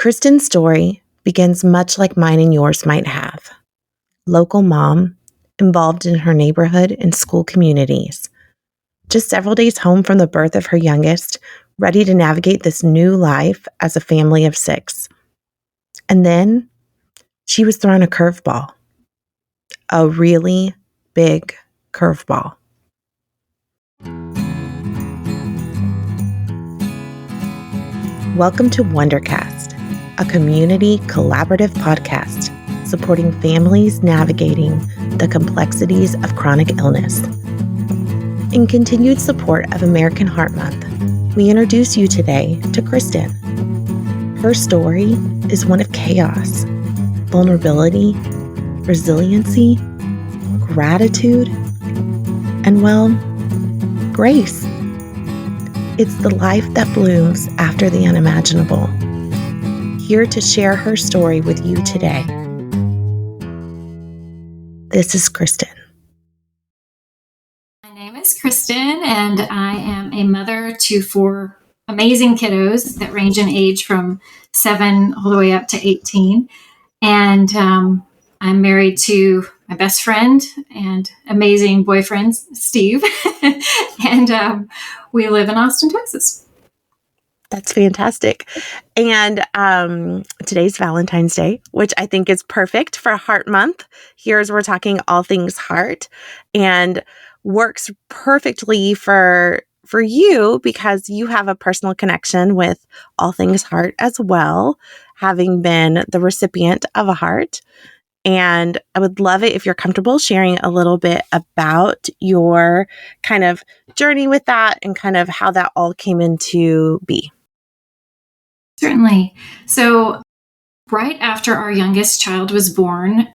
Kristen's story begins much like mine and yours might have. Local mom, involved in her neighborhood and school communities. Just several days home from the birth of her youngest, ready to navigate this new life as a family of 6. And then she was thrown a curveball. A really big curveball. Welcome to Wondercast, a community collaborative podcast supporting families navigating the complexities of chronic illness. In continued support of American Heart Month, we introduce you today to Kristen. Her story is one of chaos, vulnerability, resiliency, gratitude, and, well, grace. It's the life that blooms after the unimaginable. Here to share her story with you today. This is Kristen. My name is Kristen, and I am a mother to 4 amazing kiddos that range in age from 7 all the way up to 18. And I'm married to my best friend and amazing boyfriend, Steve. And we live in Austin, Texas. That's fantastic. And today's Valentine's Day, which I think is perfect for Heart Month. Here's we're talking all things heart, and works perfectly for you because you have a personal connection with all things heart as well, having been the recipient of a heart. And I would love it if you're comfortable sharing a little bit about your kind of journey with that and kind of how that all came into be. Certainly. So right after our youngest child was born,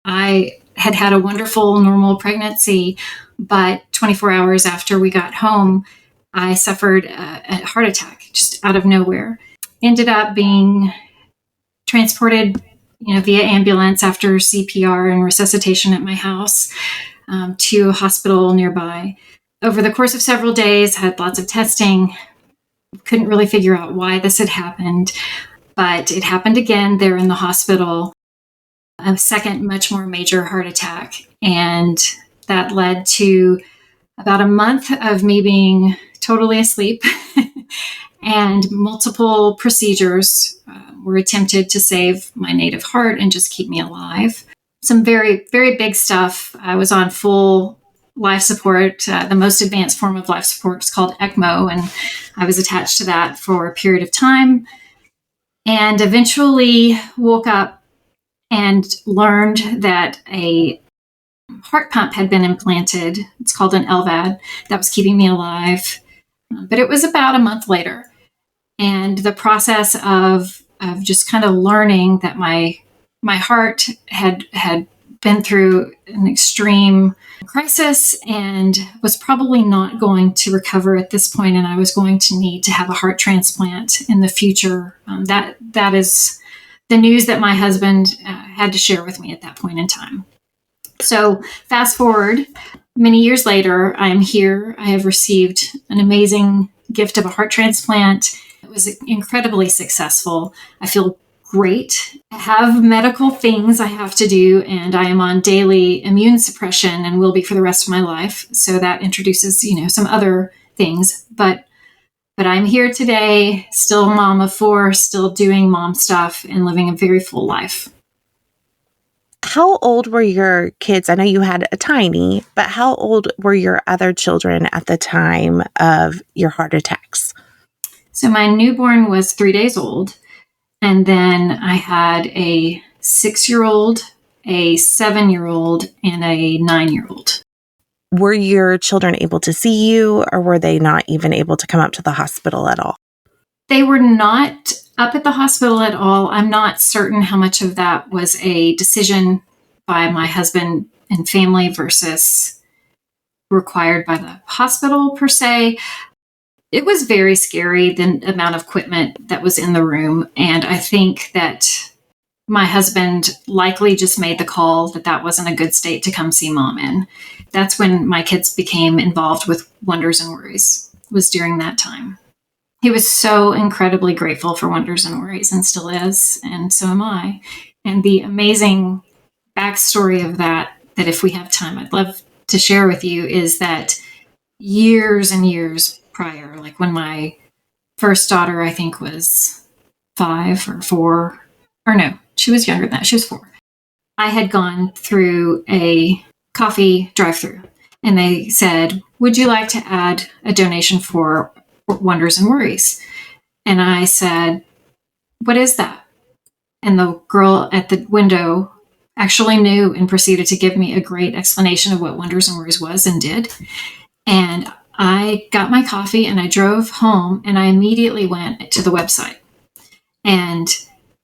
I had a wonderful, normal pregnancy, but 24 hours after we got home, I suffered a heart attack just out of nowhere. Ended up being transported via ambulance after CPR and resuscitation at my house to a hospital nearby. Over the course of several days, had lots of testing, couldn't really figure out why this had happened, but it happened again there in the hospital, a second, much more major heart attack. And that led to about a month of me being totally asleep and multiple procedures were attempted to save my native heart and just keep me alive. Some very, very big stuff. I was on full life support. The most advanced form of life support is called ECMO, and I was attached to that for a period of time and eventually woke up and learned that a heart pump had been implanted. It's called an LVAD, that was keeping me alive. But it was about a month later. And the process of just kind of learning that my heart had been through an extreme crisis and was probably not going to recover at this point, and I was going to need to have a heart transplant in the future. That is the news that my husband had to share with me at that point in time. So fast forward, many years later, I am here. I have received an amazing gift of a heart transplant. It was incredibly successful. I feel great. I have medical things I have to do, and I am on daily immune suppression and will be for the rest of my life. So that introduces, some other things. But I'm here today, still a mom of 4, still doing mom stuff and living a very full life. How old were your kids? I know you had a tiny, but how old were your other children at the time of your heart attacks? So my newborn was 3 days old. And then I had a 6-year-old, a 7-year-old, and a 9-year-old. Were your children able to see you, or were they not even able to come up to the hospital at all? They were not up at the hospital at all. I'm not certain how much of that was a decision by my husband and family versus required by the hospital per se. It was very scary, the amount of equipment that was in the room. And I think that my husband likely just made the call that wasn't a good state to come see mom in. That's when my kids became involved with Wonders and Worries, was during that time. He was so incredibly grateful for Wonders and Worries and still is, and so am I. And the amazing backstory of that if we have time, I'd love to share with you, is that years and years prior, like when my first daughter, I think, was 5 or 4, or no, she was younger than that. She was 4. I had gone through a coffee drive-through, and they said, "Would you like to add a donation for Wonders and Worries?" And I said, "What is that?" And the girl at the window actually knew and proceeded to give me a great explanation of what Wonders and Worries was, and did. And I got my coffee and I drove home, and I immediately went to the website. And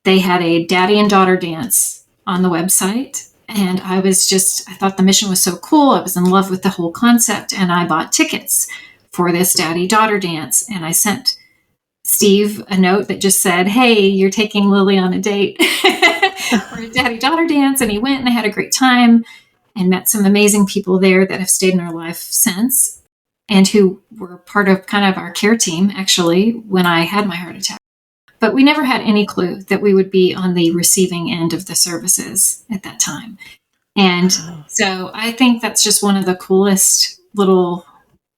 they had a daddy and daughter dance on the website. And I thought the mission was so cool. I was in love with the whole concept. And I bought tickets for this daddy daughter dance. And I sent Steve a note that just said, "Hey, you're taking Lily on a date for a daddy daughter dance." And he went, and I had a great time and met some amazing people there that have stayed in our life since, and who were part of kind of our care team, actually, when I had my heart attack. But we never had any clue that we would be on the receiving end of the services at that time. And so I think that's just one of the coolest little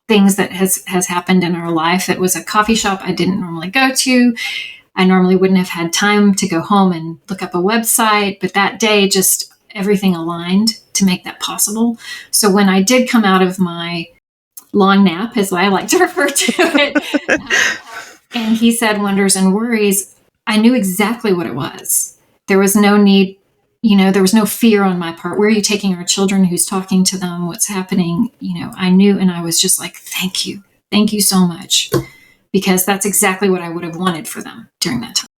things that has happened in our life. It was a coffee shop I didn't normally go to. I normally wouldn't have had time to go home and look up a website, but that day just everything aligned to make that possible. So when I did come out of my long nap, is what I like to refer to it, and he said Wonders and Worries, I knew exactly what it was. There was no need, there was no fear on my part. Where are you taking our children? Who's talking to them? What's happening? I knew, and I was just like, thank you. Thank you so much. Because that's exactly what I would have wanted for them during that time.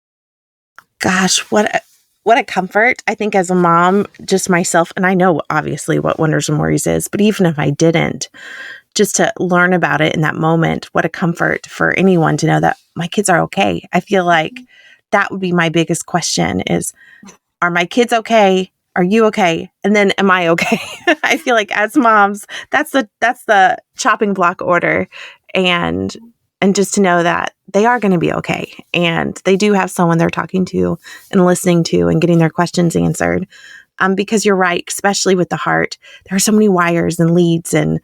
Gosh, what a comfort. I think as a mom, just myself, and I know obviously what Wonders and Worries is, but even if I didn't, just to learn about it in that moment, what a comfort for anyone to know that my kids are okay. I feel like that would be my biggest question is, are my kids okay? Are you okay? And then am I okay? I feel like as moms, that's the chopping block order. And just to know that they are going to be okay. And they do have someone they're talking to and listening to and getting their questions answered. Because you're right, especially with the heart, there are so many wires and leads and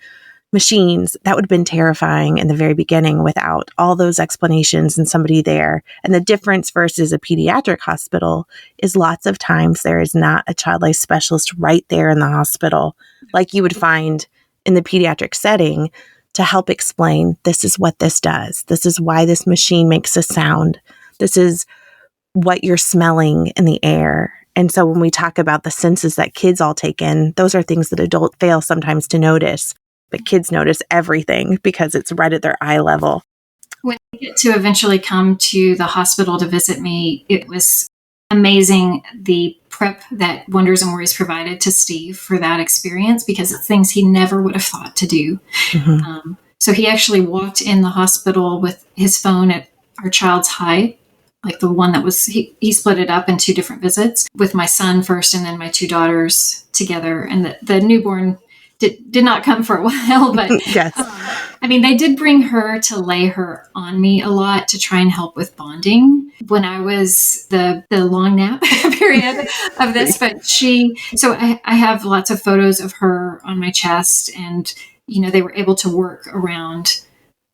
machines. That would have been terrifying in the very beginning without all those explanations and somebody there. And the difference versus a pediatric hospital is lots of times there is not a child life specialist right there in the hospital, like you would find in the pediatric setting, to help explain, this is what this does. This is why this machine makes a sound. This is what you're smelling in the air. And so when we talk about the senses that kids all take in, those are things that adults fail sometimes to notice. But kids notice everything because it's right at their eye level. When they get to eventually come to the hospital to visit me, it was amazing the prep that Wonders and Worries provided to Steve for that experience, because it's things he never would have thought to do. Mm-hmm. So he actually walked in the hospital with his phone at our child's height, like the one that was, he split it up in 2 different visits with my son first and then my 2 daughters together. And the newborn did not come for a while, but yes. They did bring her to lay her on me a lot to try and help with bonding when I was the long nap period of this. But so I have lots of photos of her on my chest, and, they were able to work around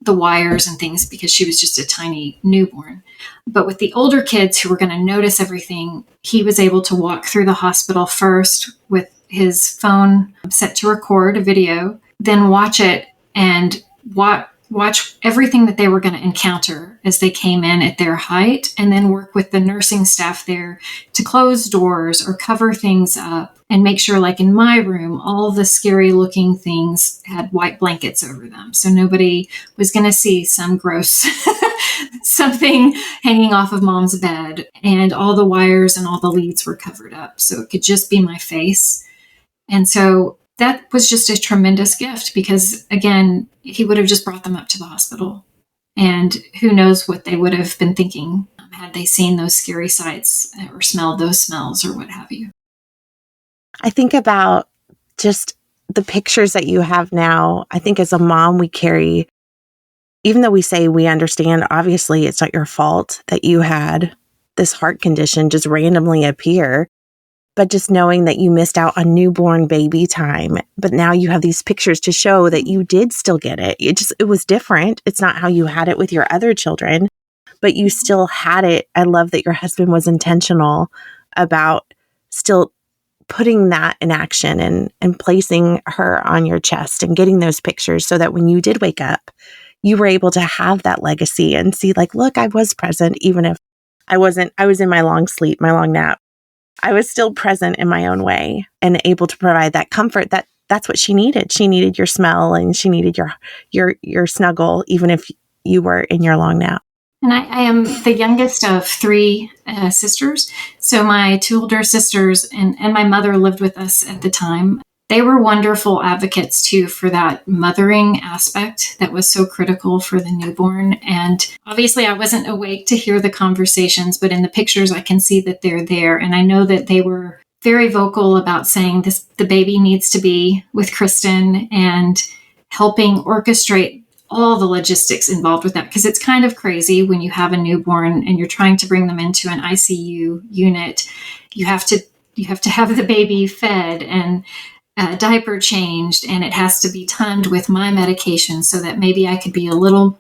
the wires and things because she was just a tiny newborn. But with the older kids who were going to notice everything, he was able to walk through the hospital first with his phone set to record a video, then watch it and watch everything that they were going to encounter as they came in at their height, and then work with the nursing staff there to close doors or cover things up and make sure, like in my room, all the scary looking things had white blankets over them. So nobody was going to see some gross something hanging off of mom's bed, and all the wires and all the leads were covered up. So it could just be my face. And so that was just a tremendous gift, because, again, he would have just brought them up to the hospital. And who knows what they would have been thinking had they seen those scary sights or smelled those smells or what have you. I think about just the pictures that you have now. I think as a mom, we carry, even though we say we understand, obviously it's not your fault that you had this heart condition just randomly appear, but just knowing that you missed out on newborn baby time, but now you have these pictures to show that you did still get it. It was different. It's not how you had it with your other children, but you still had it. I love that your husband was intentional about still putting that in action and placing her on your chest and getting those pictures so that when you did wake up, you were able to have that legacy and see like, look, I was present, even if I was in my long sleep, my long nap. I was still present in my own way and able to provide that comfort that's what she needed. She needed your smell and she needed your snuggle, even if you were in your long nap. And I am the youngest of three sisters. So my two older sisters and my mother lived with us at the time. They were wonderful advocates too for that mothering aspect that was so critical for the newborn. And obviously I wasn't awake to hear the conversations, but in the pictures I can see that they're there. And I know that they were very vocal about saying the baby needs to be with Kristen and helping orchestrate all the logistics involved with that, because it's kind of crazy when you have a newborn and you're trying to bring them into an ICU unit. You have to have the baby fed and diaper changed, and it has to be timed with my medication so that maybe I could be a little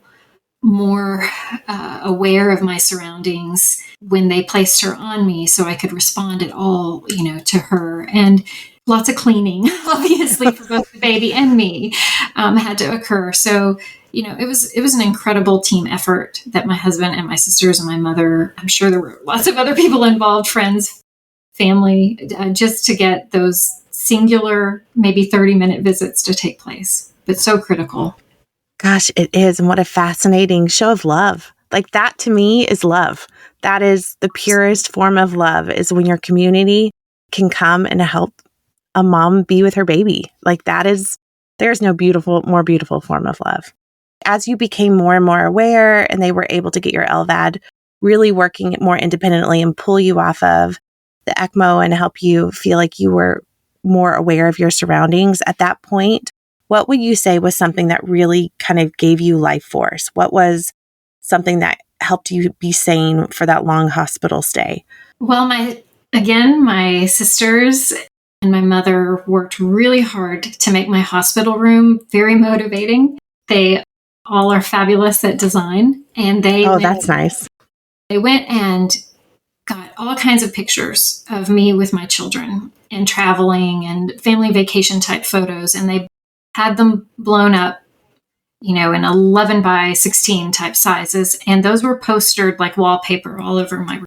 more aware of my surroundings when they placed her on me so I could respond at all, to her. And lots of cleaning, obviously, for both the baby and me had to occur. So, it was an incredible team effort that my husband and my sisters and my mother, I'm sure there were lots of other people involved, friends, family, just to get those singular, maybe 30-minute visits to take place. But so critical. Gosh, it is. And what a fascinating show of love. Like that to me is love. That is the purest form of love, is when your community can come and help a mom be with her baby. Like there's no more beautiful form of love. As you became more and more aware and they were able to get your LVAD really working more independently and pull you off of the ECMO and help you feel like you were more aware of your surroundings at that point, what would you say was something that really kind of gave you life force? What was something that helped you be sane for that long hospital stay? Well, my sisters and my mother worked really hard to make my hospital room very motivating. They all are fabulous at design, and that's nice. They went and got all kinds of pictures of me with my children and traveling and family vacation type photos, and they had them blown up, in 11 by 16 type sizes, and those were postered like wallpaper all over my room.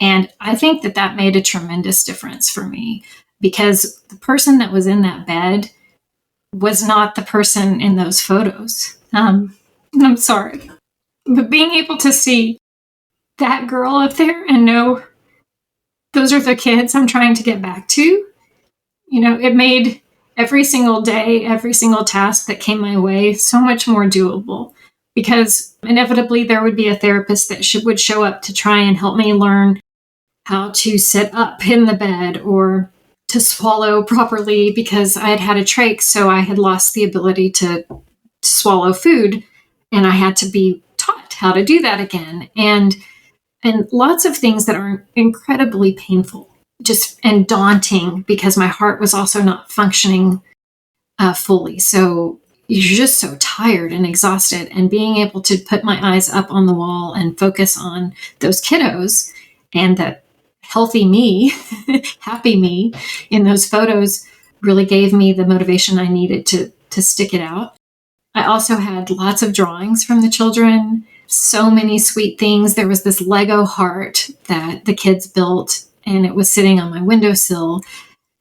And I think that made a tremendous difference for me, because the person that was in that bed was not the person in those photos. I'm sorry, but being able to see that girl up there and know those are the kids I'm trying to get back to, it made every single day, every single task that came my way so much more doable, because inevitably there would be a therapist that would show up to try and help me learn how to sit up in the bed or to swallow properly, because I had had a trach, so I had lost the ability to swallow food, and I had to be taught how to do that again. And lots of things that are incredibly painful, and daunting, because my heart was also not functioning fully. So you're just so tired and exhausted, and being able to put my eyes up on the wall and focus on those kiddos and that healthy me, happy me in those photos really gave me the motivation I needed to stick it out. I also had lots of drawings from the children, so many sweet things. There was this Lego heart that the kids built, and it was sitting on my windowsill.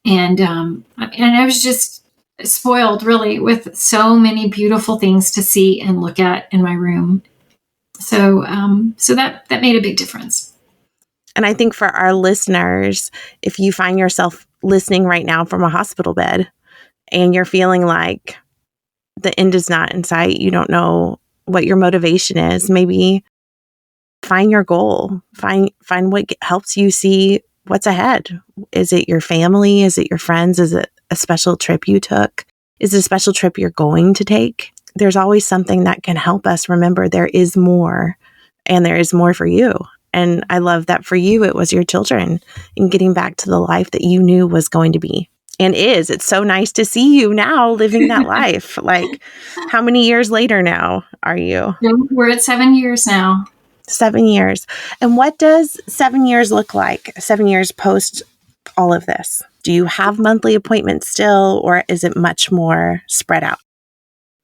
And I was just spoiled, really, with so many beautiful things to see and look at in my room. So that made a big difference. And I think for our listeners, if you find yourself listening right now from a hospital bed and you're feeling like the end is not in sight, you don't know what your motivation is, maybe find your goal, find what helps you see what's ahead. Is it your family? Is it your friends? Is it a special trip you took? Is it a special trip you're going to take? there's always something that can help us remember there is more, and there is more for you. And I love that for you, it was your children and getting back to the life that you knew was going to be and is. It's so nice to see you now living that life. Like, how many years later now are you? We're at 7 years now. 7 years. And what does 7 years look like? 7 years post all of this? Do you have monthly appointments still, or is it much more spread out?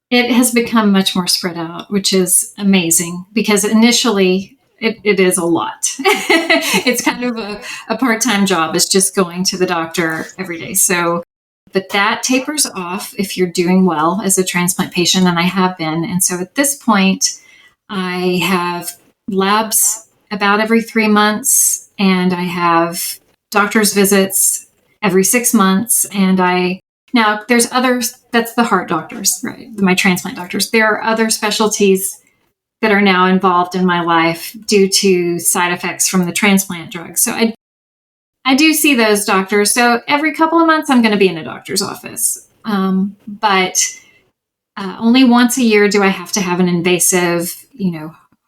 It has become much more spread out, which is amazing, because initially it is a lot. It's kind of a part-time job. It's just going to the doctor every day. So, but that tapers off if you're doing well as a transplant patient, and I have been. And so at this point, I have labs about every 3 months, and I have doctor's visits every 6 months. And now there's others, that's the heart doctors, right? My transplant doctors. There are other specialties that are now involved in my life due to side effects from the transplant drugs. So I do see those doctors. So every couple of months, I'm going to be in a doctor's office. But only once a year do I have to have an invasive,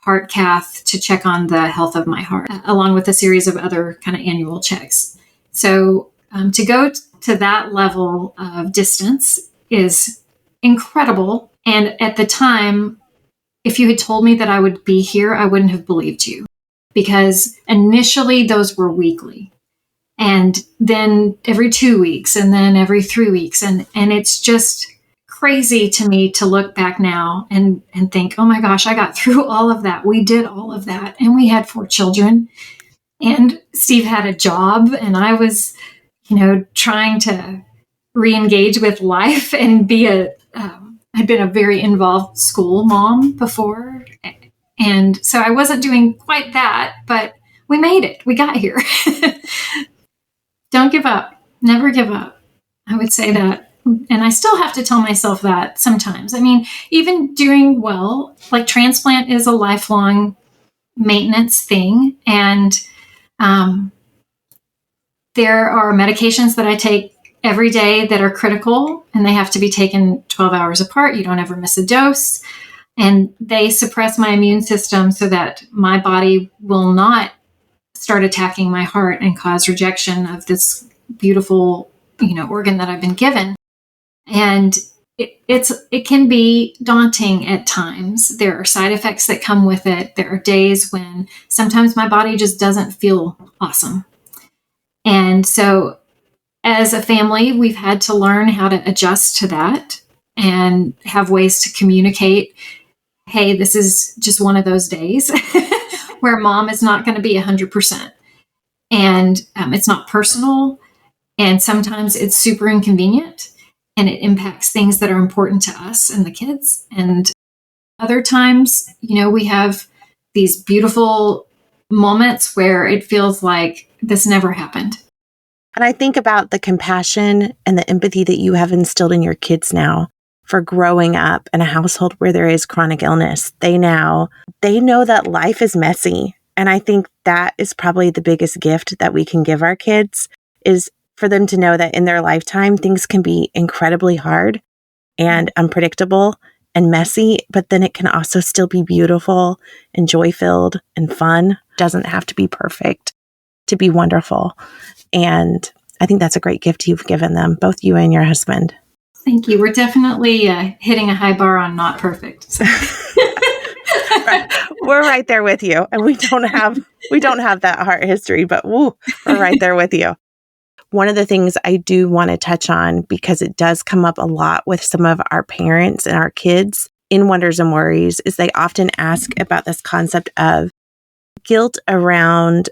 heart cath to check on the health of my heart, along with a series of other kind of annual checks. So to go to that level of distance is incredible. And at the time, if you had told me that I would be here, I wouldn't have believed you, because initially those were weekly, and then every 2 weeks, and then every 3 weeks. And it's just crazy to me to look back now and think, oh my gosh, I got through all of that. We did all of that. And we had 4 children, and Steve had a job, and I was, trying to re-engage with life and be I'd been a very involved school mom before. And so I wasn't doing quite that, but we made it. We got here. Don't give up. Never give up. I would say that. And I still have to tell myself that sometimes. I mean, even doing well, like transplant is a lifelong maintenance thing. And there are medications that I take every day that are critical, and they have to be taken 12 hours apart. You don't ever miss a dose. And they suppress my immune system so that my body will not start attacking my heart and cause rejection of this beautiful, organ that I've been given. And it can be daunting at times. There are side effects that come with it. There are days when sometimes my body just doesn't feel awesome. And so as a family, we've had to learn how to adjust to that and have ways to communicate, hey, this is just one of those days where mom is not going to be 100%. And it's not personal. And sometimes it's super inconvenient, and it impacts things that are important to us and the kids. And other times, we have these beautiful moments where it feels like this never happened. And I think about the compassion and the empathy that you have instilled in your kids now for growing up in a household where there is chronic illness. They know that life is messy. And I think that is probably the biggest gift that we can give our kids, is for them to know that in their lifetime, things can be incredibly hard and unpredictable and messy, but then it can also still be beautiful and joy-filled and fun. It doesn't have to be perfect to be wonderful. And I think that's a great gift you've given them, both you and your husband. Thank you. We're definitely hitting a high bar on not perfect. So. Right. We're right there with you, and we don't have that heart history, but we're right there with you. One of the things I do want to touch on, because it does come up a lot with some of our parents and our kids in Wonders and Worries, is they often ask about this concept of guilt around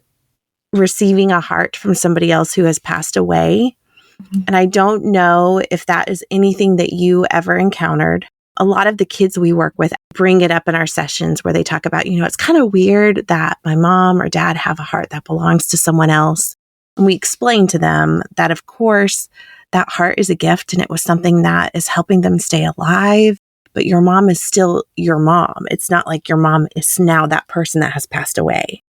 receiving a heart from somebody else who has passed away. Mm-hmm. And I don't know if that is anything that you ever encountered. A lot of the kids we work with bring it up in our sessions where they talk about, it's kind of weird that my mom or dad have a heart that belongs to someone else. And we explain to them that, of course, that heart is a gift and it was something that is helping them stay alive. But your mom is still your mom. It's not like your mom is now that person that has passed away.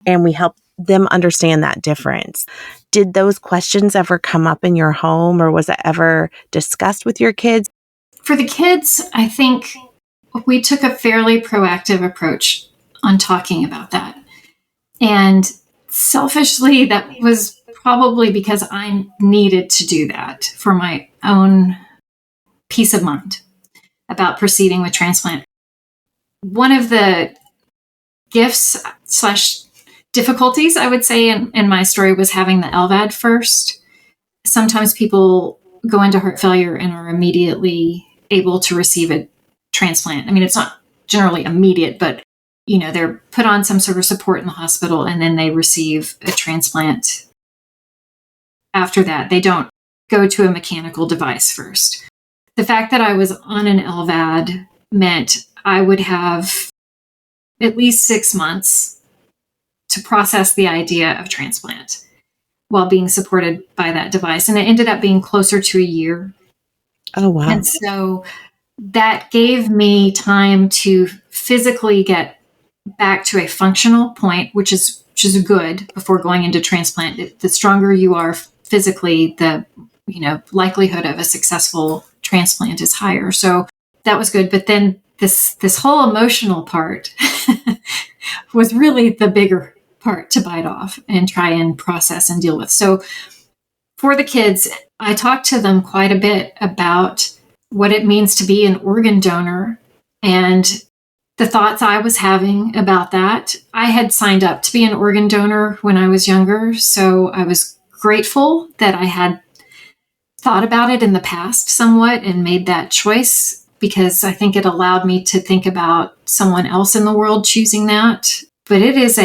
And we help them understand that difference. Did those questions ever come up in your home, or was it ever discussed with your kids? For the kids, I think we took a fairly proactive approach on talking about that. And selfishly, that was probably because I needed to do that for my own peace of mind about proceeding with transplant. One of the gifts / difficulties, I would say, in my story was having the LVAD first. Sometimes people go into heart failure and are immediately able to receive a transplant. I mean, it's not generally immediate, but they're put on some sort of support in the hospital and then they receive a transplant. After that, they don't go to a mechanical device first. The fact that I was on an LVAD meant I would have at least 6 months to process the idea of transplant while being supported by that device. And it ended up being closer to a year. Oh, wow. And so that gave me time to physically get back to a functional point, which is good before going into transplant. The stronger you are physically, the likelihood of a successful transplant is higher. So that was good. But then this whole emotional part was really the bigger part to bite off and try and process and deal with. So for the kids, I talked to them quite a bit about what it means to be an organ donor and the thoughts I was having about that. I had signed up to be an organ donor when I was younger, so I was grateful that I had thought about it in the past somewhat and made that choice, because I think it allowed me to think about someone else in the world choosing that. But it's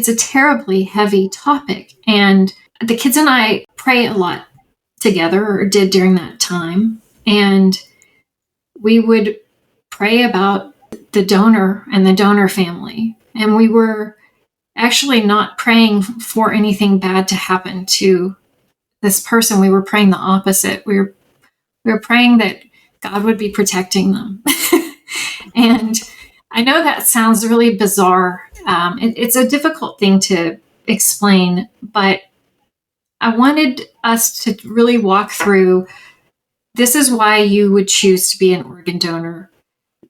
a terribly heavy topic. And the kids and I pray a lot together, or did during that time. And we would pray about the donor and the donor family. And we were actually not praying for anything bad to happen to this person. We were praying the opposite. We were praying that God would be protecting them. And I know that sounds really bizarre. It's a difficult thing to explain, but I wanted us to really walk through, this is why you would choose to be an organ donor.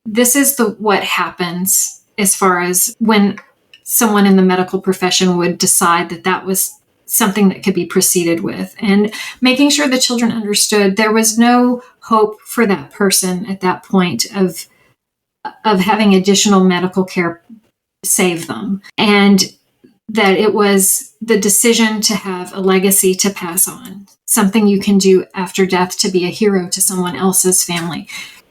This is what happens as far as when someone in the medical profession would decide that was something that could be proceeded with, and making sure the children understood there was no hope for that person at that point of having additional medical care save them, and that it was the decision to have a legacy to pass on, something you can do after death to be a hero to someone else's family.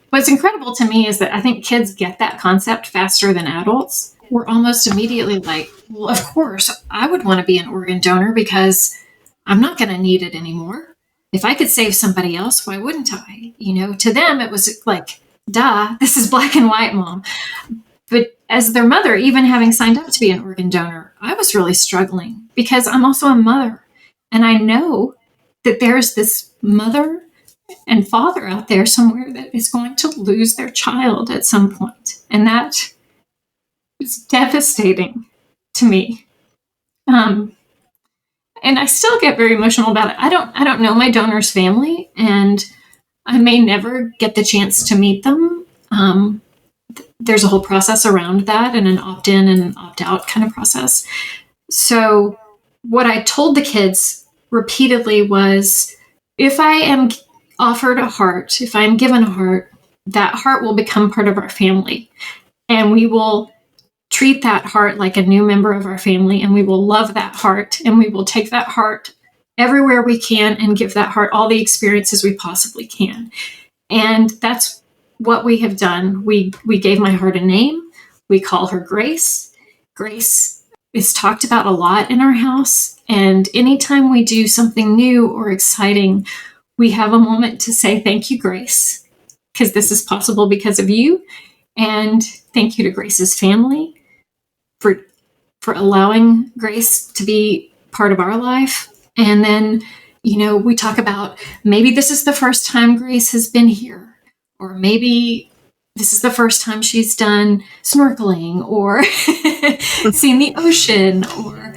What's incredible to me is that I think kids get that concept faster than adults. We're almost immediately like, well, of course, I would want to be an organ donor because I'm not going to need it anymore. If I could save somebody else, why wouldn't I? To them, it was like, duh, this is black and white, Mom. But as their mother, even having signed up to be an organ donor, I was really struggling because I'm also a mother. And I know that there's this mother and father out there somewhere that is going to lose their child at some point. And that is devastating to me. And I still get very emotional about it. I don't know my donor's family, and I may never get the chance to meet them. There's a whole process around that, and an opt-in and an opt-out kind of process. So what I told the kids repeatedly was, if I am offered a heart, if I am given a heart, that heart will become part of our family. And we will treat that heart like a new member of our family, and we will love that heart, and we will take that heart everywhere we can and give that heart all the experiences we possibly can. And that's what we have done. We gave my heart a name. We call her Grace. Grace is talked about a lot in our house. And anytime we do something new or exciting, we have a moment to say, thank you, Grace, because this is possible because of you. And thank you to Grace's family for allowing Grace to be part of our life. And then, we talk about, maybe this is the first time Grace has been here, or maybe this is the first time she's done snorkeling or seen the ocean, or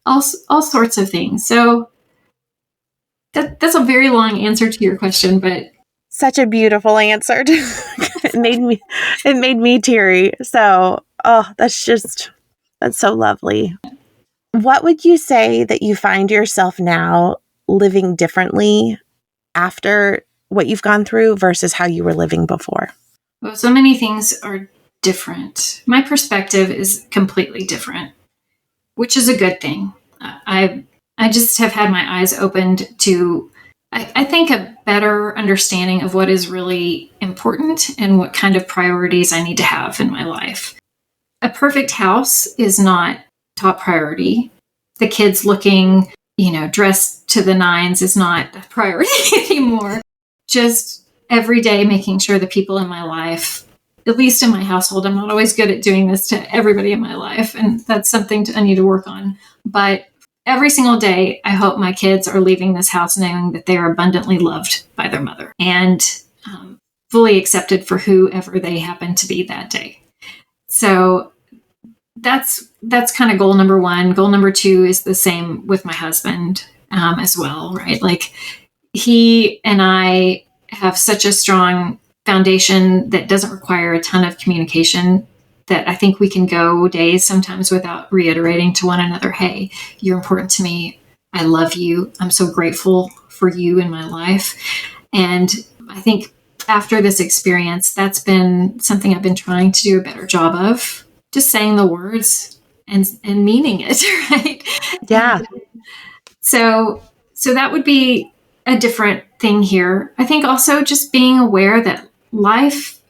all sorts of things. So that's a very long answer to your question, but Such a beautiful answer. It made me teary. So, that's so lovely. What would you say that you find yourself now living differently after what you've gone through versus how you were living before? Well, so many things are different. My perspective is completely different, which is a good thing. I just have had my eyes opened to, I think, a better understanding of what is really important and what kind of priorities I need to have in my life. A perfect house is not top priority. The kids looking, dressed to the nines is not a priority anymore. Just every day making sure the people in my life, at least in my household, I'm not always good at doing this to everybody in my life, and that's something I need to work on. But every single day, I hope my kids are leaving this house knowing that they are abundantly loved by their mother and fully accepted for whoever they happen to be that day. So that's kind of goal number one. Goal number two is the same with my husband as well, right? Like, he and I have such a strong foundation that doesn't require a ton of communication, that I think we can go days sometimes without reiterating to one another, hey, you're important to me. I love you. I'm so grateful for you in my life. And I think after this experience, that's been something I've been trying to do a better job of, just saying the words and meaning it, right? Yeah. And so that would be a different thing here. I think also just being aware that life,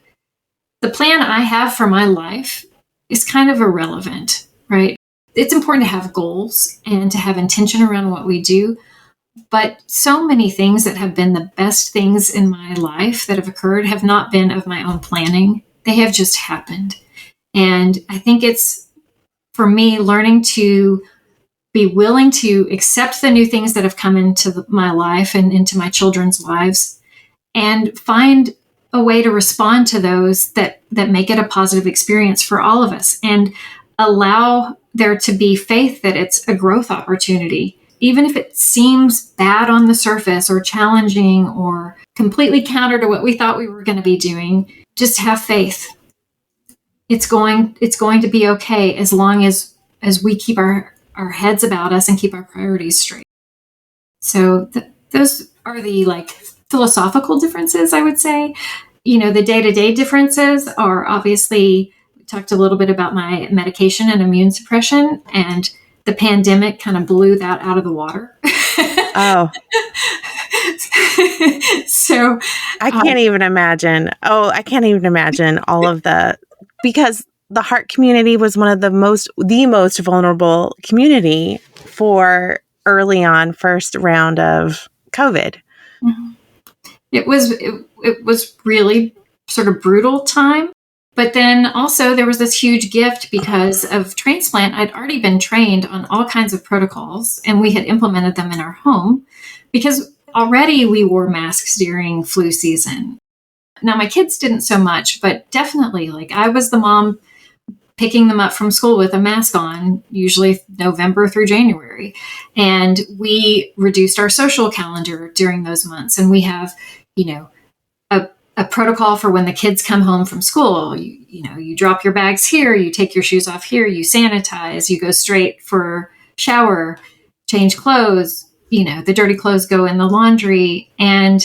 the plan I have for my life, is kind of irrelevant, right? It's important to have goals and to have intention around what we do. But so many things that have been the best things in my life that have occurred have not been of my own planning. They have just happened. And I think it's, for me, learning to be willing to accept the new things that have come into my life and into my children's lives, and find a way to respond to those that make it a positive experience for all of us, and allow there to be faith that it's a growth opportunity. Even if it seems bad on the surface or challenging or completely counter to what we thought we were going to be doing, just have faith. It's going to be okay, as long as we keep our heads about us and keep our priorities straight. So those are the philosophical differences, I would say. The day-to-day differences are, obviously, we talked a little bit about my medication and immune suppression, and the pandemic kind of blew that out of the water. Oh. So I can't even imagine. I can't even imagine all of because the heart community was one of the most vulnerable community for early on first round of COVID. Mm-hmm. It was really sort of brutal time. But then also there was this huge gift because of transplant. I'd already been trained on all kinds of protocols, and we had implemented them in our home because already we wore masks during flu season. Now, my kids didn't so much, but definitely, I was the mom picking them up from school with a mask on, usually November through January. And we reduced our social calendar during those months. And we have, a protocol for when the kids come home from school. You drop your bags here, you take your shoes off here, you sanitize, you go straight for shower, change clothes, the dirty clothes go in the laundry. And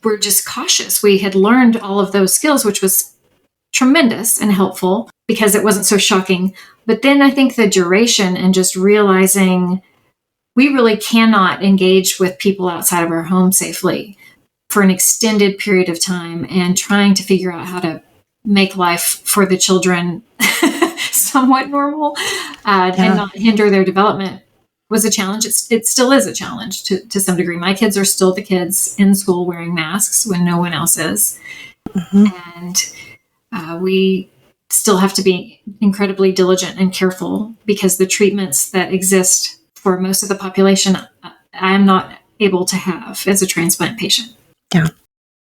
we're just cautious. We had learned all of those skills, which was tremendous and helpful because it wasn't so shocking. But then I think the duration and just realizing we really cannot engage with people outside of our home safely for an extended period of time, and trying to figure out how to make life for the children somewhat normal and not hinder their development was a challenge. It still is a challenge to some degree. My kids are still the kids in school wearing masks when no one else is. Mm-hmm. And we still have to be incredibly diligent and careful because the treatments that exist for most of the population, I am not able to have as a transplant patient. Yeah.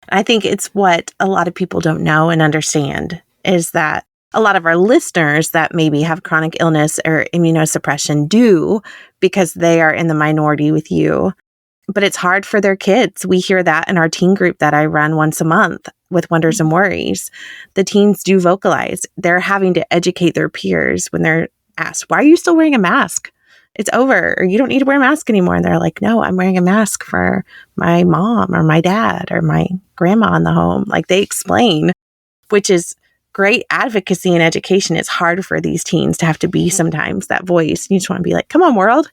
I think it's what a lot of people don't know and understand is that a lot of our listeners that maybe have chronic illness or immunosuppression do because they are in the minority with you. but it's hard for their kids. We hear that in our teen group that I run once a month with Wonders and Worries. The teens do vocalize. They're having to educate their peers when they're asked, why are you still wearing a mask? It's over, or you don't need to wear a mask anymore. And they're like, no, I'm wearing a mask for my mom or my dad or my grandma in the home. Like they explain, which is great advocacy and education. It's hard for these teens to have to be sometimes that voice. You just want to be like, come on, world,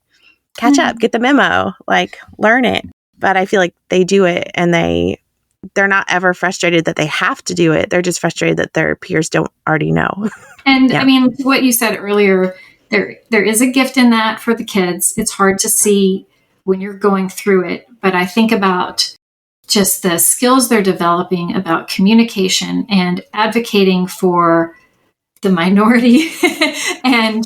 catch up, get the memo, like learn it. But I feel like they do it and they're not ever frustrated that they have to do it. They're just frustrated that their peers don't already know. And I mean, what you said earlier, there is a gift in that for the kids. It's hard to see when you're going through it, but I think about just the skills they're developing about communication and advocating for the minority and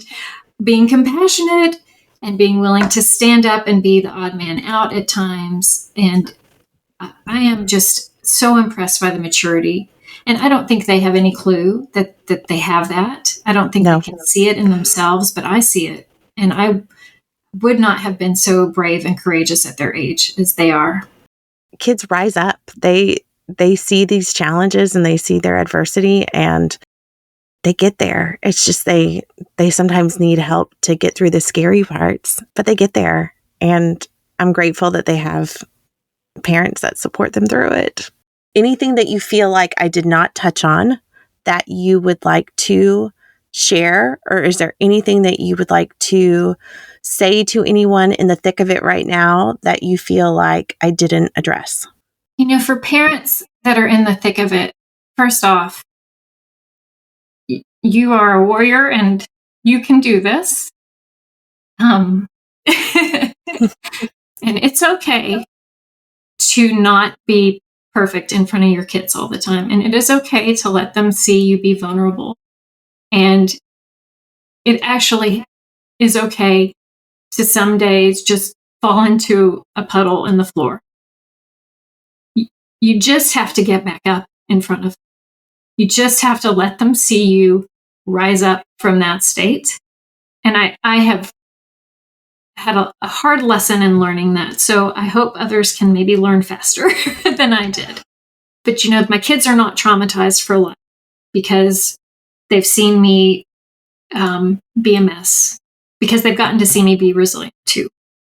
being compassionate and being willing to stand up and be the odd man out at times. And I am just so impressed by the maturity. And I don't think they have any clue that they have that. I don't think they can see it in themselves, but I see it. And I would not have been so brave and courageous at their age as they are. Kids rise up. They see these challenges and they see their adversity and they get there. It's just they sometimes need help to get through the scary parts, but they get there. And I'm grateful that they have parents that support them through it. Anything that you feel like I did not touch on that you would like to share? Or is there anything that you would like to say to anyone in the thick of it right now that you feel like I didn't address? You know, for parents that are in the thick of it, first off, you are a warrior and you can do this. And it's okay to not be perfect in front of your kids all the time. And it is okay to let them see you be vulnerable. And it actually is okay to some days just fall into a puddle in the floor. You just have to get back up in front of them. You just have to let them see you rise up from that state. And I have had a hard lesson in learning that. So I hope others can maybe learn faster than I did. But, you know, my kids are not traumatized for life because they've seen me be a mess, because they've gotten to see me be resilient too.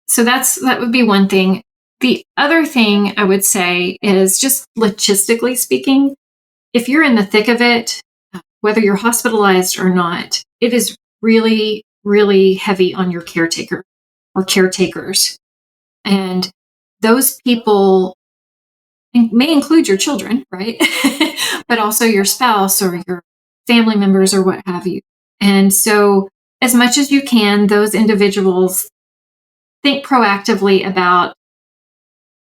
So that would be one thing. The other thing I would say is, just logistically speaking, if you're in the thick of it, whether you're hospitalized or not, it is really, really heavy on your caretaker or caretakers. And those people may include your children, right? But also your spouse or your family members or what have you. And so as much as you can, those individuals, think proactively about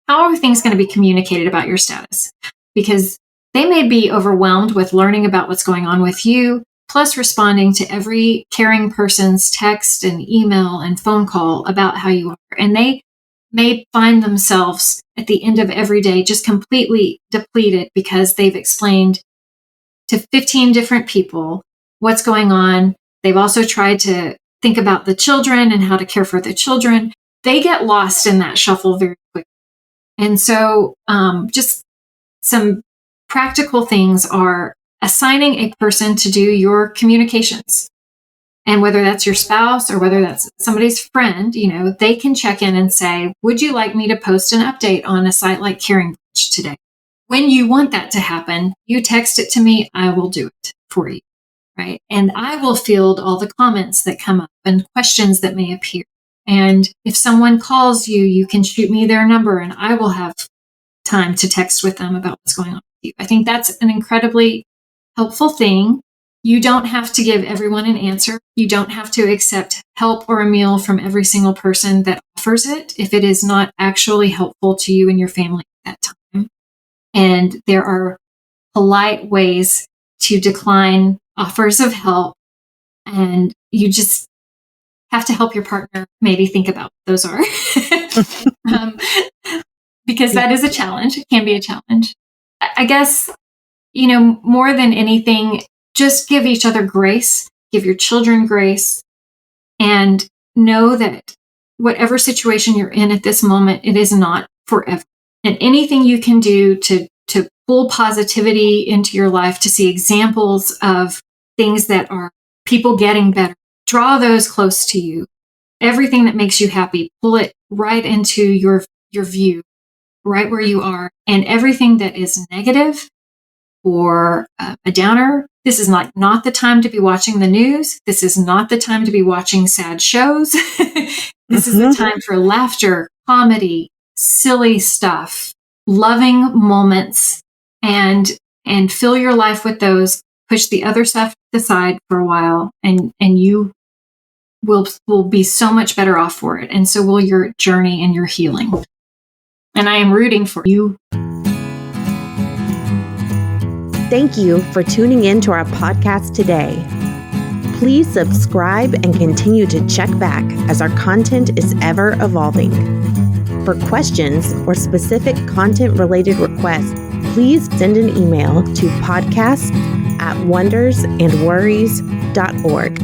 how are things going to be communicated about your status, because they may be overwhelmed with learning about what's going on with you, plus responding to every caring person's text and email and phone call about how you are. And they may find themselves at the end of every day just completely depleted because they've explained to 15 different people what's going on. They've also tried to think about the children and how to care for the children. They get lost in that shuffle very quickly. And so just some practical things are assigning a person to do your communications. And whether that's your spouse or whether that's somebody's friend, you know, they can check in and say, would you like me to post an update on a site like Caring Bridge today? When you want that to happen, you text it to me, I will do it for you, right? And I will field all the comments that come up and questions that may appear. And if someone calls you, you can shoot me their number and I will have time to text with them about what's going on with you. I think that's an incredibly helpful thing. You don't have to give everyone an answer. You don't have to accept help or a meal from every single person that offers it if it is not actually helpful to you and your family at that time. And there are polite ways to decline offers of help. And you just have to help your partner maybe think about what those are. Because that is a challenge. It can be a challenge. I guess, you know, more than anything, just give each other grace, give your children grace, and know that whatever situation you're in at this moment, it is not forever. And anything you can do to pull positivity into your life, to see examples of things that are people getting better, draw those close to you. Everything that makes you happy, pull it right into your view, right where you are. And everything that is negative or a downer, this is not the time to be watching the news. This is not the time to be watching sad shows. This is the time for laughter, comedy, silly stuff, loving moments, and fill your life with those. Push the other stuff aside for a while, and you will be so much better off for it. And so will your journey and your healing. And I am rooting for you. Thank you for tuning in to our podcast today. Please subscribe and continue to check back as our content is ever evolving. For questions or specific content-related requests, please send an email to podcast@wondersandworries.org.